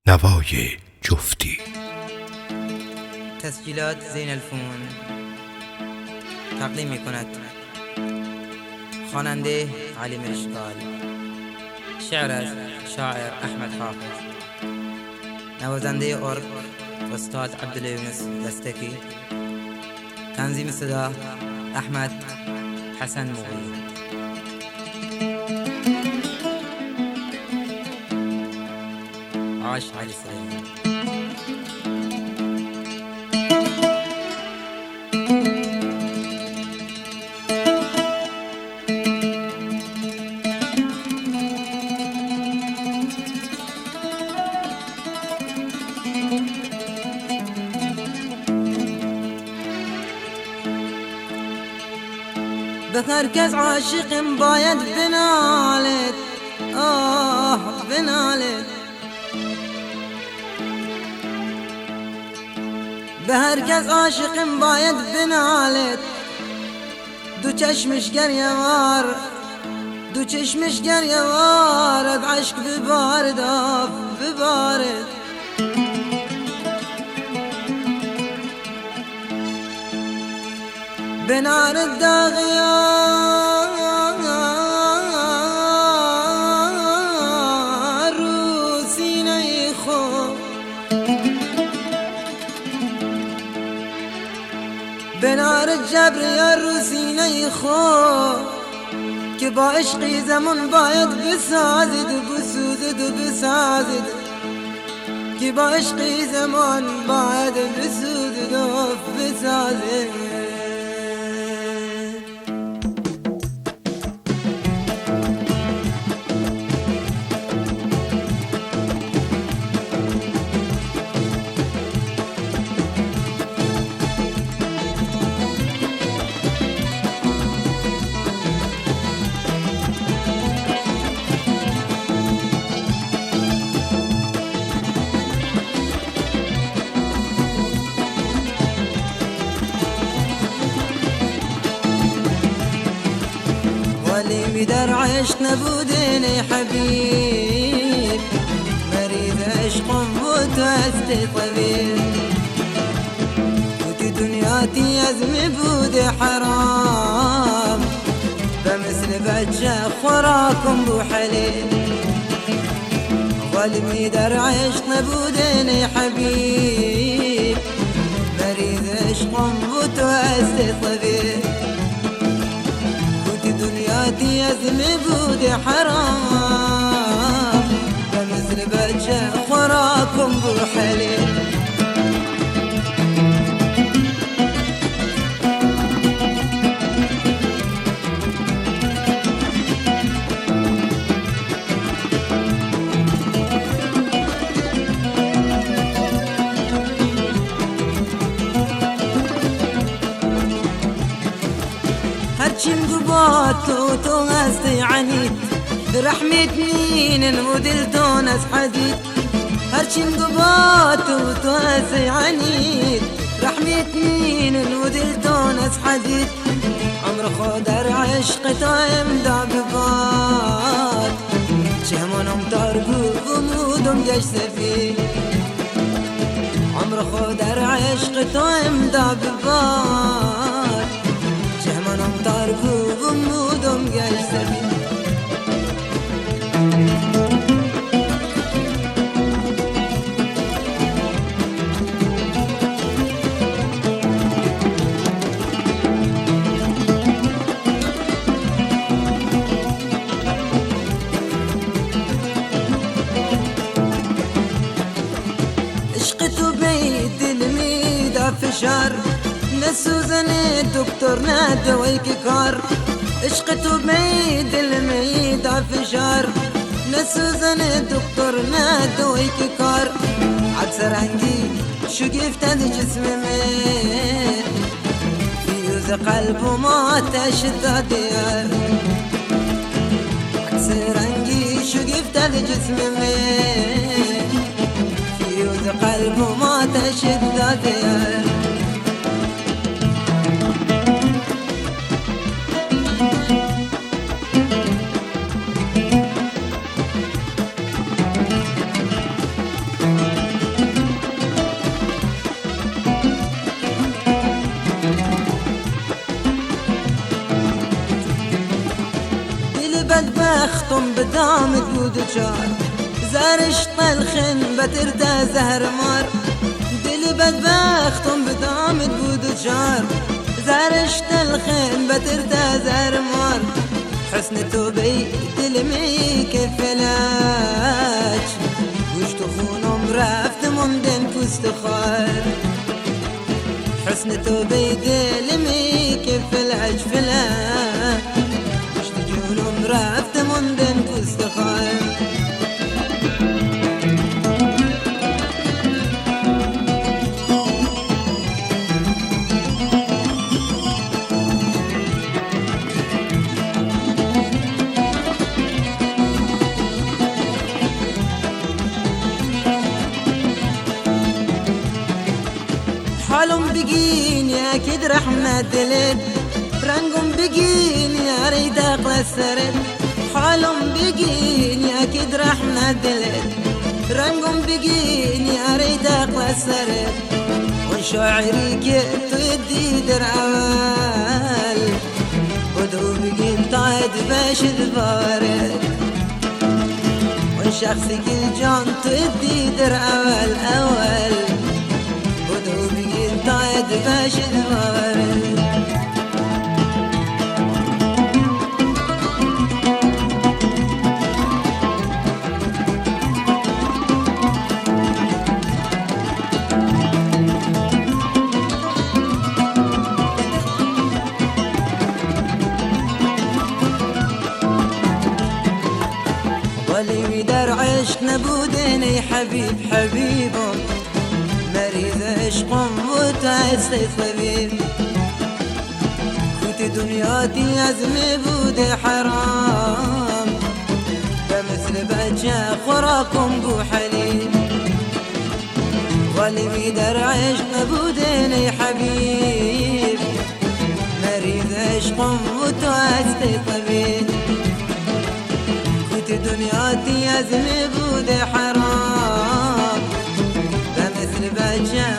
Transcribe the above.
نوای جفتی. تسجیلات زین الفون تقدیم میکند خواننده علی مشکال، شعر از شاعر احمد حافظ، نوازنده ارگ استاد عبدالله یونس دستکی، تنظیم صدا احمد حسن مغی. عاش علی سلیمان. به هر کس عاشق باید بنالد، بنالد. به هر کس عاشق باید بنالد، دو چشمش گریه‌وار، دو چشمش گریه‌وار، از عشق ببارد، ببارد. بنار الداغیار رو سینه خود، بنار جبریار رو سینه خود، که با عشقی زمان باید بسازید و بسوزد و بسازد، که با عشقی زمان باید بسوزد و بسازد. ولی در عشق نبودین ای حبیب، مریض عشقم و تو هستی طبیب، و تو دنیاتی از می بود حرام، بمثل بچه خوراکم بو حليب. ولی در عشق نبودین ای حبیب، مریض عشقم و تو هستی طبیب، دنیاتی از می بود حرام، بمثل بچه خوراکم بو حليب. هرچیم قبات تو هستی عنید، برحمت مين ودلتون از حديد. هرچیم قبات تو هستی عنید، رحمت مين ودلتون از حديد. عمر خود در عشق تو امدا بباد، چهمونم تارگو غمودم گشت سفید. عمر خود در عشق تو امدا بباد، چهمونم تارگو غمودم گشت سفید. فشار نسوزن دكتور نادويك كار، عشقته بميد الميدة فشار نسوزن دكتور نادويك كار. عكس رنجي شقفت جسمي من فيوز قلبه ما تشد ديار. عكس رنجي شقفت جسمي من فيوز قلبه ما تشد ديار. بختم بدام دود چار زارش طلخن بترتا زهر مار دل بدبختم بدام دود چار زارش طلخن بترتا زهر مار حسن توبي دلمي كفلاج وش تخونم رفت ممدن كستخار حسن توبي دلمي كفلاج فلاج وش تجونم رفت ممدن كستخار حالم بقين يا كد رحمة دلد رنقم بقين يا ريت اقلى السرد حالم بقين يا كد رحمة دلد رنقم بقين يا ريت اقلى السرد وشاعري كنت يدي درعوال ودو بقين طايد باش البارد وشخصي كل جان تدي درعوال اول طايد باش الوارد ولي ودار عشق نبودني حبيب حبيبه مريض عشقم وتعسي طبيب كنت دنياتي عزمي بود حرام بمثل بجا خراكم بو حليب واللي بيدر عشق نبودني حبيب مريض عشقم وتعسي طبيب كنت دنياتي عزمي بود حرام بجا